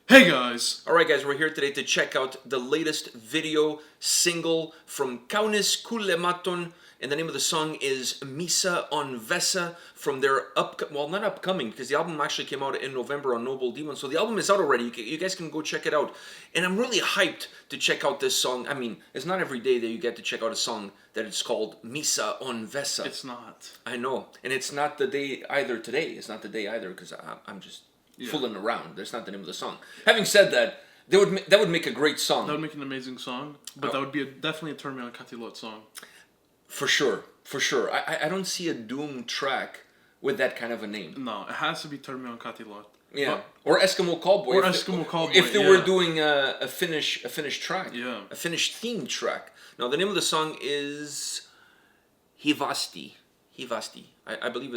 Hey guys! Alright guys, we're here today to check out the latest video single from Kaunis Kuolematon, and the name of the song is Misa on Vesa from their not upcoming, because the album actually came out in November on Noble Demon, so the album is out already. You guys can go check it out. And I'm really hyped to check out this song. I mean, it's not every day that you get to check out a song that it's called Misa on Vesa. It's not. I know. And it's not the day either today. It's not the day either, because I'm just fooling around. That's not the name of the song. Having said that, that would make a great song. That would make an amazing song, but that would be definitely a Turn Me On Katilot song. For sure, for sure. I don't see a Doom track with that kind of a name. No, it has to be Turn Me On Katilot. Yeah, or Eskimo Cowboy. Or Eskimo Cowboy. If they were doing a Finnish track, a Finnish themed track. Now the name of the song is Hyvästi. Hyvästi. I believe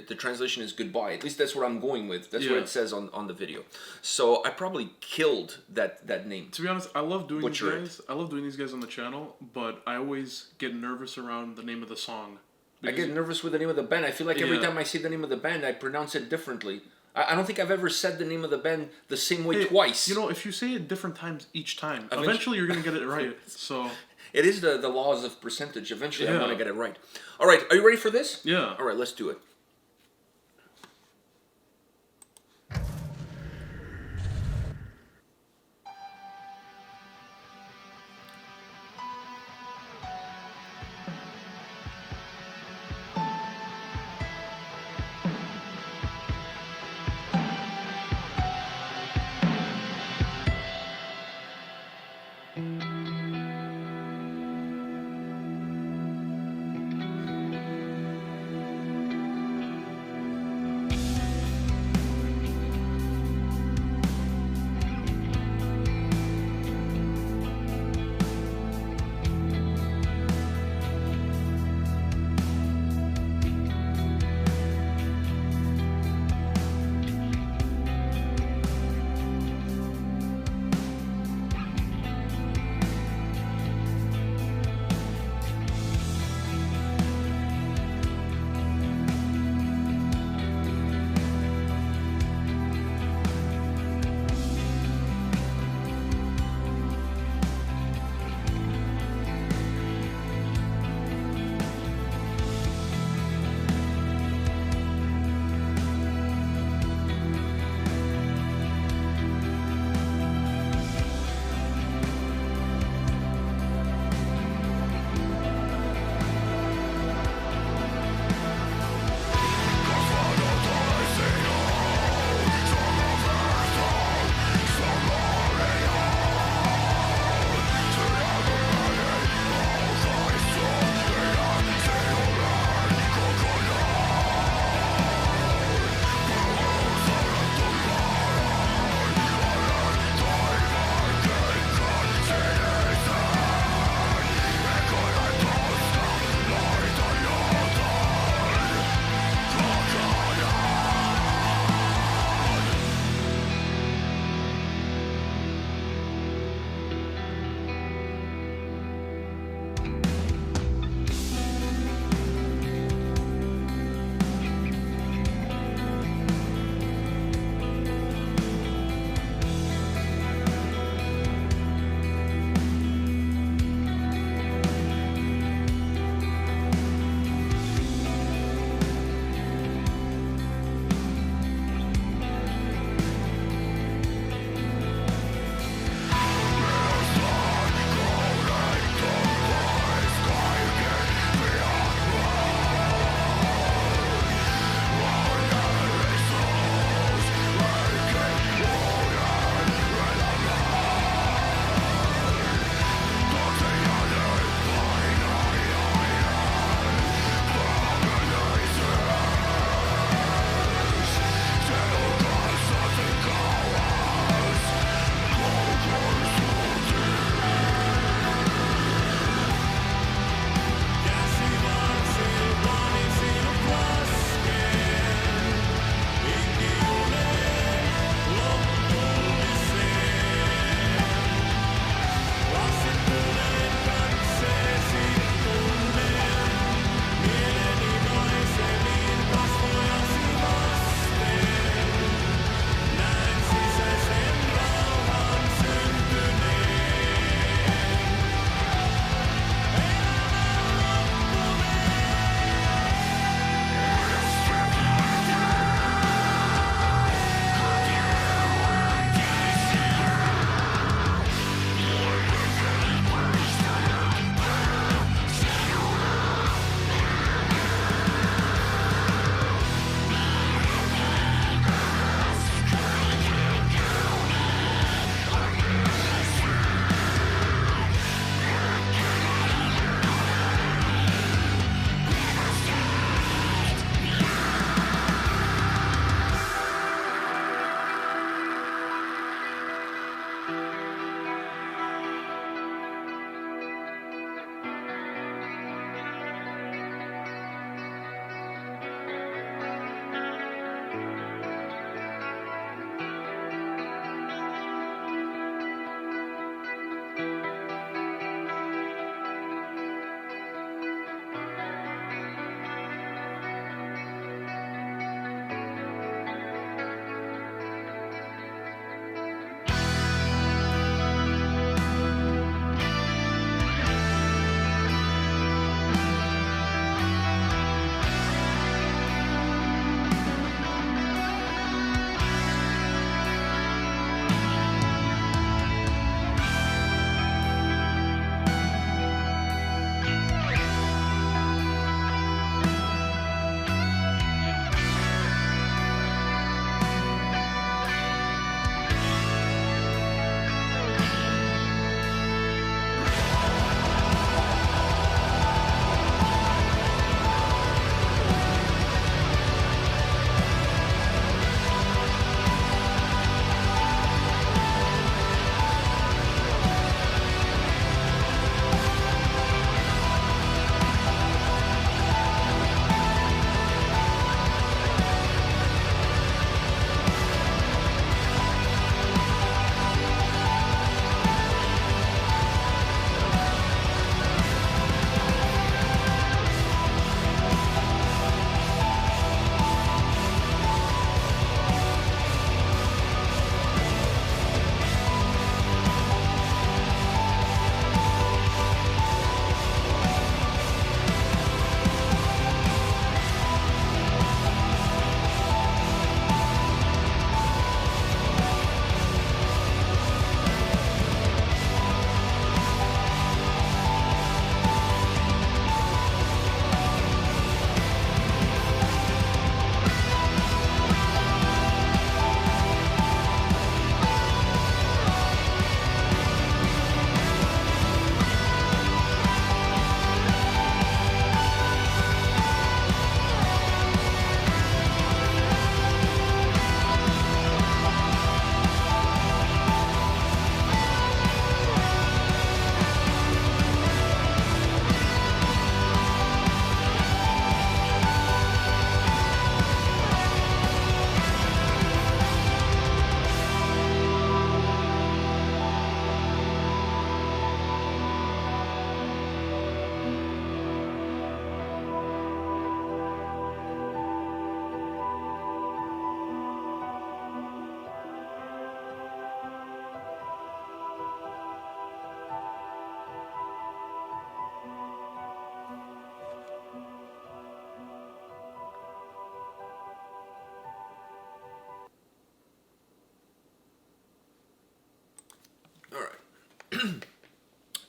the translation is goodbye. At least that's what I'm going with. That's what it says on the video. So I probably killed that name. To be honest, I love doing these guys. I love doing these guys on the channel, but I always get nervous around the name of the song. I get nervous with the name of the band. I feel like every time I see the name of the band, I pronounce it differently. I don't think I've ever said the name of the band the same way twice. You know, if you say it different times each time, eventually you're going to get it right. So it is the laws of percentage. Eventually I'm going to get it right. All right, are you ready for this? Yeah. All right, let's do it.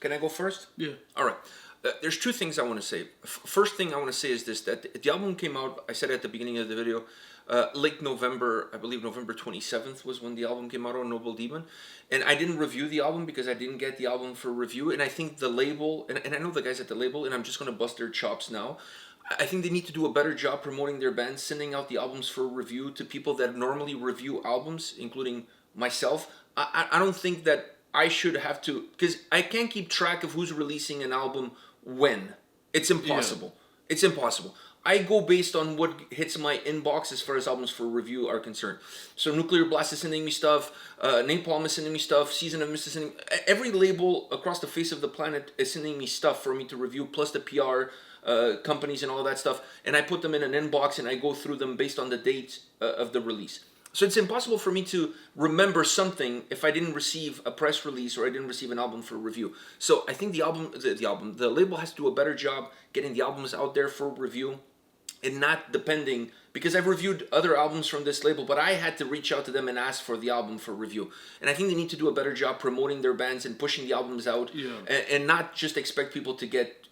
Can I go first? Yeah. All right. There's two things I want to say. First thing I want to say is this, that the album came out, I said at the beginning of the video, late November, I believe November 27th was when the album came out on Noble Demon. And I didn't review the album because I didn't get the album for review. And I think the label, and I know the guys at the label, and I'm just going to bust their chops now. I think they need to do a better job promoting their band, sending out the albums for review to people that normally review albums, including myself. I don't think that I should have to, because I can't keep track of who's releasing an album when. It's impossible. Yeah. It's impossible. I go based on what hits my inbox as far as albums for review are concerned. So Nuclear Blast is sending me stuff, Napalm is sending me stuff, Season of Mist is sending me... Every label across the face of the planet is sending me stuff for me to review, plus the PR companies and all that stuff. And I put them in an inbox and I go through them based on the date of the release. So it's impossible for me to remember something if I didn't receive a press release or I didn't receive an album for review. So I think the label has to do a better job getting the albums out there for review and not depending, because I've reviewed other albums from this label, but I had to reach out to them and ask for the album for review. And I think they need to do a better job promoting their bands and pushing the albums out, and not just expect people to get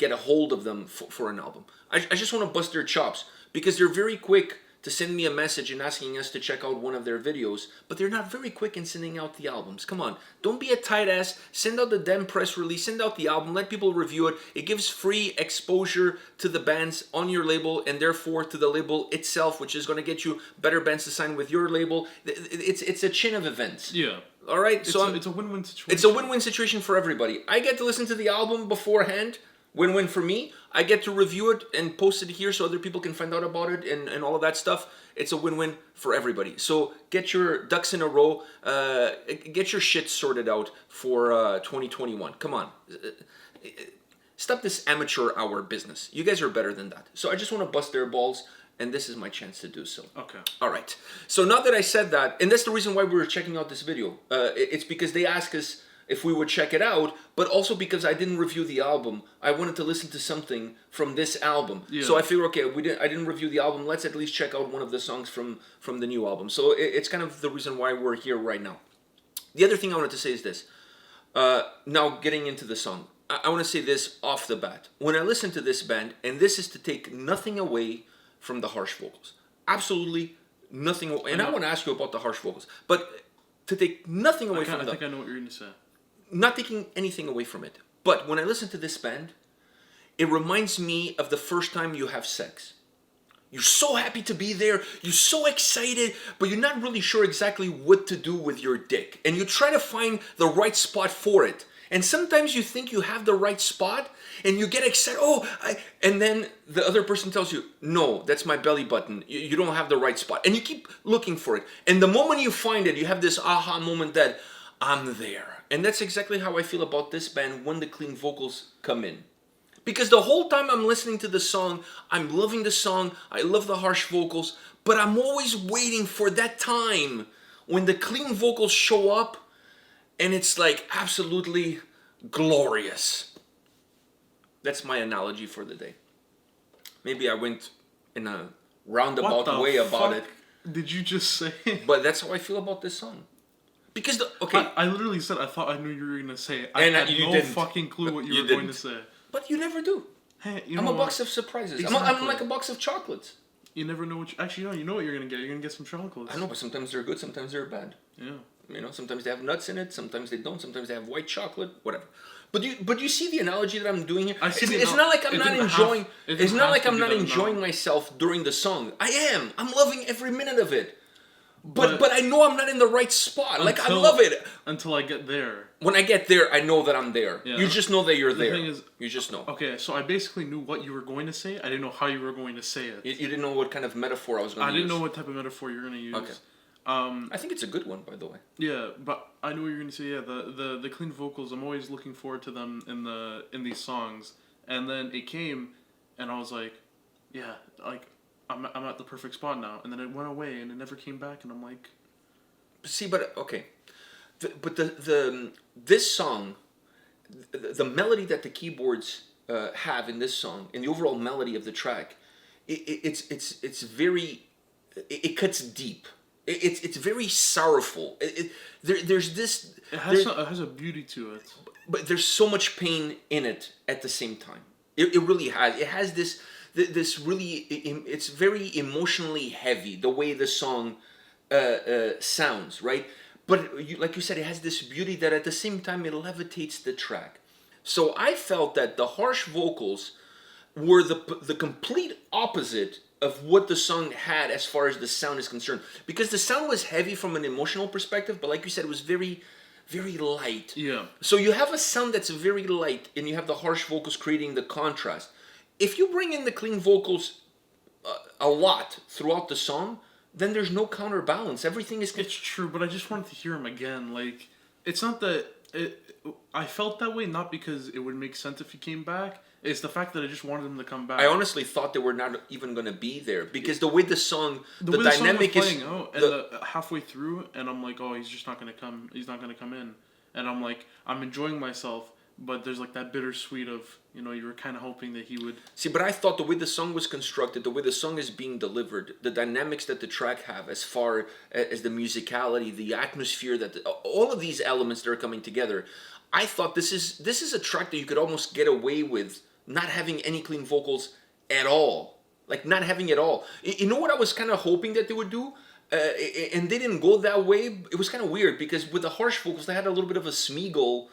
a hold of them for an album. I just want to bust their chops, because they're very quick to send me a message and asking us to check out one of their videos, but they're not very quick in sending out the albums. Come on, don't be a tight ass. Send out the damn press release, send out the album, let people review it. It gives free exposure to the bands on your label and therefore to the label itself, which is going to get you better bands to sign with your label. It's a chain of events. Yeah. All right? It's a win-win situation. It's a win-win situation for everybody. I get to listen to the album beforehand. Win-win for me. I get to review it and post it here so other people can find out about it and all of that stuff. It's a win-win for everybody. So get your ducks in a row. Get your shit sorted out for 2021. Come on. Stop this amateur hour business. You guys are better than that. So I just want to bust their balls, and this is my chance to do so. Okay. All right. So now that I said that, and that's the reason why we were checking out this video. It's because they asked us if we would check it out, but also because I didn't review the album. I wanted to listen to something from this album. Yeah. So I figured, okay, I didn't review the album. Let's at least check out one of the songs from the new album. So it's kind of the reason why we're here right now. The other thing I wanted to say is this. Now getting into the song. I want to say this off the bat. When I listen to this band, and this is to take nothing away from the harsh vocals. Absolutely nothing away. And I want to ask you about the harsh vocals. But to take nothing away from them. I think I know what you're going to say. Not taking anything away from it. But when I listen to this band, it reminds me of the first time you have sex. You're so happy to be there. You're so excited, but you're not really sure exactly what to do with your dick. And you try to find the right spot for it. And sometimes you think you have the right spot, and you get excited. And then the other person tells you, no, that's my belly button. You don't have the right spot. And you keep looking for it. And the moment you find it, you have this aha moment that, I'm there. And that's exactly how I feel about this band when the clean vocals come in. Because the whole time I'm listening to the song, I'm loving the song, I love the harsh vocals, but I'm always waiting for that time when the clean vocals show up and it's like absolutely glorious. That's my analogy for the day. Maybe I went in a roundabout way about it. Did you just say? But that's how I feel about this song. Because I literally said I thought I knew you were gonna say it. I had no fucking clue what you were going to say. But you never do. Hey, I'm a box of surprises. Exactly. I'm like a box of chocolates. You never know you know what you're gonna get. You're gonna get some chocolates. I know, but sometimes they're good, sometimes they're bad. Yeah. You know, sometimes they have nuts in it, sometimes they don't, sometimes they have white chocolate, whatever. But you see the analogy that I'm doing here? It's not like I'm not enjoying. It's not like I'm not enjoying myself during the song. I am. I'm loving every minute of it. But I know I'm not in the right spot. I love it. Until I get there. When I get there, I know that I'm there. Yeah. You just know that you're there. Thing is, you just know. Okay, so I basically knew what you were going to say. I didn't know how you were going to say it. You didn't know what kind of metaphor I was going to use. I didn't know what type of metaphor you were going to use. Okay. I think it's a good one, by the way. Yeah, but I knew what you were going to say. Yeah, the clean vocals. I'm always looking forward to them in these songs. And then it came, and I was like, yeah, I'm at the perfect spot now. And then it went away, and it never came back. And I'm like, see, but okay, this song, the melody that the keyboards have in this song, and the overall melody of the track, it's very, it cuts deep. It's very sorrowful. There's this. It has a beauty to it. but there's so much pain in it at the same time. It really has. It has this really. It's very emotionally heavy the way the song sounds, right? But like you said, it has this beauty that at the same time it levitates the track. So I felt that the harsh vocals were the complete opposite of what the song had as far as the sound is concerned. Because the sound was heavy from an emotional perspective, but like you said, it was very, very light. Yeah. So you have a sound that's very light, and you have the harsh vocals creating the contrast. If you bring in the clean vocals a lot throughout the song, then there's no counterbalance. Everything is. It's true, but I just wanted to hear him again. Like, it's not that I felt that way, not because it would make sense if he came back. It's the fact that I just wanted him to come back. I honestly thought they were not even going to be there because the way the song, the way dynamic the song was is playing out, and halfway through, and I'm like, oh, he's just not going to come. He's not going to come in, and I'm like, I'm enjoying myself, but there's like that bittersweet of, you know, you were kind of hoping that he would. See, but I thought the way the song was constructed, the way the song is being delivered, the dynamics that the track have, as far as the musicality, the atmosphere, all of these elements that are coming together, I thought this is a track that you could almost get away with not having any clean vocals at all, like not having it all. You know what I was kind of hoping that they would do, and they didn't go that way. It was kind of weird because with the harsh vocals, they had a little bit of a Smeagol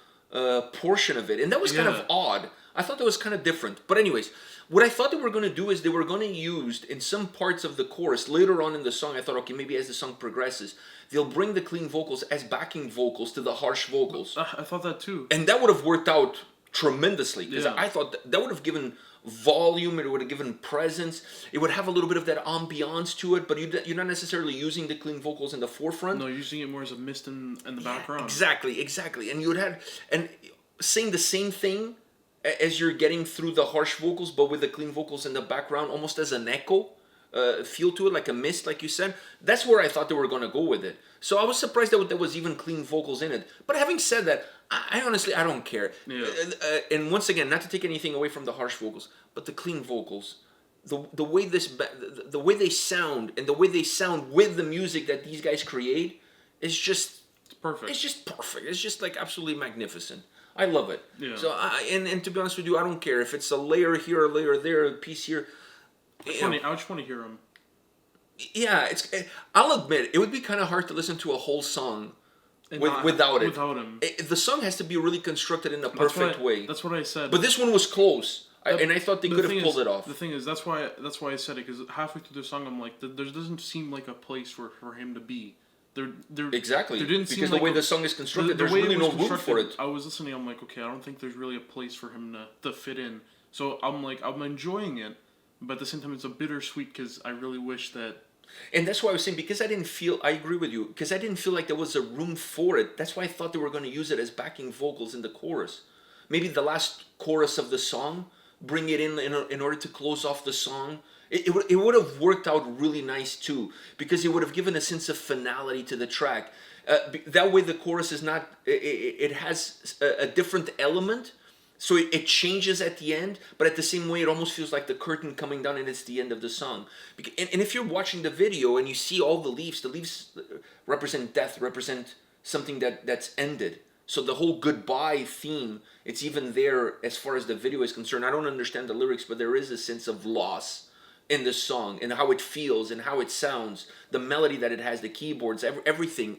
portion of it, and that was kind of odd. I thought that was kind of different. But anyways, what I thought they were going to do is they were going to use in some parts of the chorus later on in the song. I thought, okay, maybe as the song progresses, they'll bring the clean vocals as backing vocals to the harsh vocals. I thought that too, and that would have worked out tremendously because I thought that would have given volume, it would have given presence, it would have a little bit of that ambiance to it, but you're not necessarily using the clean vocals in the forefront. No, using it more as a mist in the background. Exactly. And you would have, and saying the same thing as you're getting through the harsh vocals, but with the clean vocals in the background, almost as an echo feel to it, like a mist, like you said. That's where I thought they were going to go with it. So I was surprised that there was even clean vocals in it. But having said that, I honestly, I don't care. Yeah. And once again, not to take anything away from the harsh vocals, but the clean vocals, the way the way they sound, and the way they sound with the music that these guys create is just perfect. It's just perfect. It's just like absolutely magnificent. I love it. Yeah. So and to be honest with you, I don't care if it's a layer here, a layer there, a piece here. Funny, I just want to hear them. Yeah, I'll admit it would be kind of hard to listen to a whole song without him. The song has to be really constructed in a perfect way. That's what I said. But this one was close, and I thought they could have pulled it off. The thing is, that's why I said it, because halfway through the song, I'm like, there doesn't seem like a place for him to be. Exactly. There didn't because seem the way the song is constructed, there's really no room for it. I was listening, I'm like, okay, I don't think there's really a place for him to fit in. So I'm like, I'm enjoying it, but at the same time, it's a bittersweet because I really wish that. And that's why I was saying, because I agree with you, because I didn't feel like there was a room for it. That's why I thought they were going to use it as backing vocals in the chorus. Maybe the last chorus of the song, bring it in order to close off the song. It would have worked out really nice too, because it would have given a sense of finality to the track. That way the chorus is not, it has a different element. So it changes at the end, but at the same way, it almost feels like the curtain coming down and it's the end of the song. And if you're watching the video and you see all the leaves represent death, represent something that's ended. So the whole goodbye theme, it's even there as far as the video is concerned. I don't understand the lyrics, but there is a sense of loss in the song and how it feels and how it sounds, the melody that it has, the keyboards, everything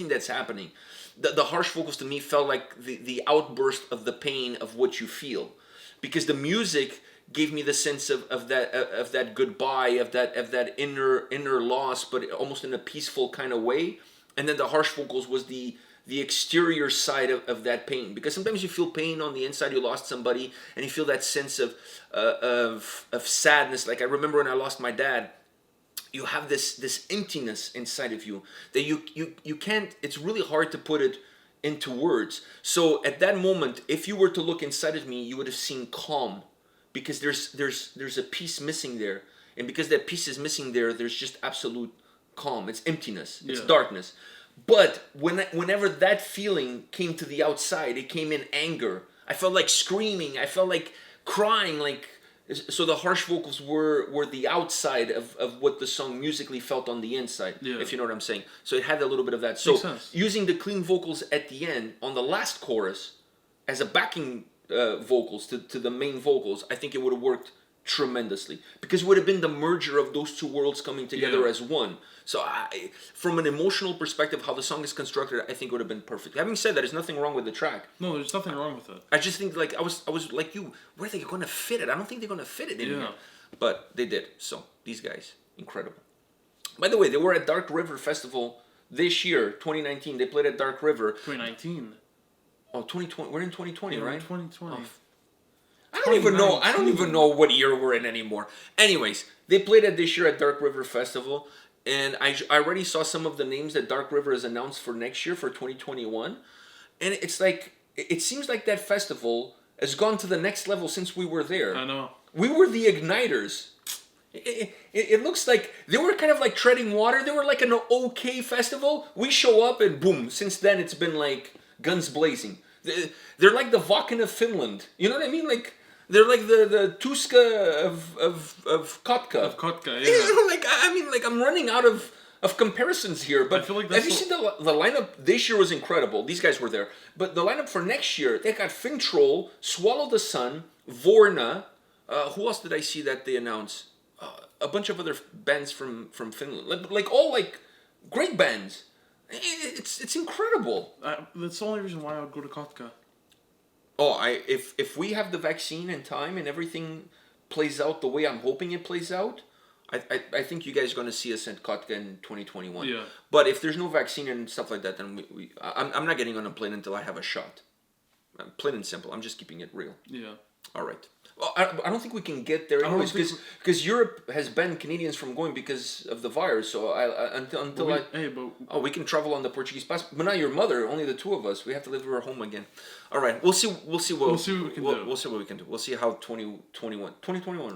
that's happening. The harsh vocals to me felt like the outburst of the pain of what you feel, because the music gave me the sense of that goodbye, of that inner loss, but almost in a peaceful kind of way. And then the harsh vocals was the exterior side of that pain, because sometimes you feel pain on the inside. You lost somebody, and you feel that sense of sadness. Like I remember when I lost my dad. You have this emptiness inside of you that you can't. It's really hard to put it into words. So at that moment, if you were to look inside of me, you would have seen calm, because there's a piece missing there, and because that piece is missing there, there's just absolute calm. It's emptiness. It's darkness. But whenever that feeling came to the outside, it came in anger. I felt like screaming. I felt like crying. So the harsh vocals were the outside of what the song musically felt on the inside, if you know what I'm saying. So it had a little bit of that. So using the clean vocals at the end, on the last chorus, as a backing vocals to the main vocals, I think it would have worked tremendously, because it would have been the merger of those two worlds coming together as one. So from an emotional perspective, how the song is constructed, I think it would have been perfect. Having said that, there's nothing wrong with the track. No, there's nothing wrong with it. I just think, like, I was like you, where are they going to fit it? I don't think they're going to fit it in here. But they did. So these guys, incredible. By the way, they were at Dark River Festival this year, 2019. They played at Dark River. 2019. Oh, 2020. We're in 2020, right? 2020. Oh, I don't even know. I don't even know what year we're in anymore. Anyways, they played it this year at Dark River Festival, and I already saw some of the names that Dark River has announced for next year, for 2021. And it's like, it seems like that festival has gone to the next level since we were there. I know. We were the igniters. It looks like they were kind of like treading water. They were like an okay festival. We show up and boom. Since then, it's been like guns blazing. They're like the Vaken of Finland. You know what I mean? Like, they're like the Tuska of Kotka. Of Kotka, yeah. You know, like, I mean, like, I'm running out of comparisons here. But I feel like have you seen the lineup? This year was incredible. These guys were there. But the lineup for next year, they got Fintroll, Swallow the Sun, Vorna. Who else did I see that they announced? A bunch of other bands from Finland. Like all like great bands. It's incredible. That's the only reason why I would go to Kotka. Oh, if we have the vaccine in time and everything plays out the way I'm hoping it plays out, I think you guys are going to see us at Kotka in 2021. Yeah. But if there's no vaccine and stuff like that, then I'm not getting on a plane until I have a shot. Plain and simple. I'm just keeping it real. Yeah. All right. Well, I don't think we can get there anyways, because Europe has banned Canadians from going because of the virus. So we can travel on the Portuguese passport. But not your mother, only the two of us. We have to live at our home again. All right, we'll see what we can do. We'll see what we can do. We'll see how 2021,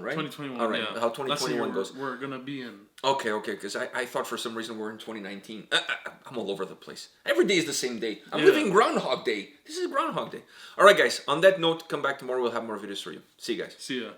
right? 2021. All right, yeah. how 2021 goes. We're gonna be in. Okay, because I thought for some reason we're in 2019. I'm all over the place. Every day is the same day. I'm living Groundhog Day. This is Groundhog Day. All right, guys. On that note, come back tomorrow. We'll have more videos for you. See you guys. See ya.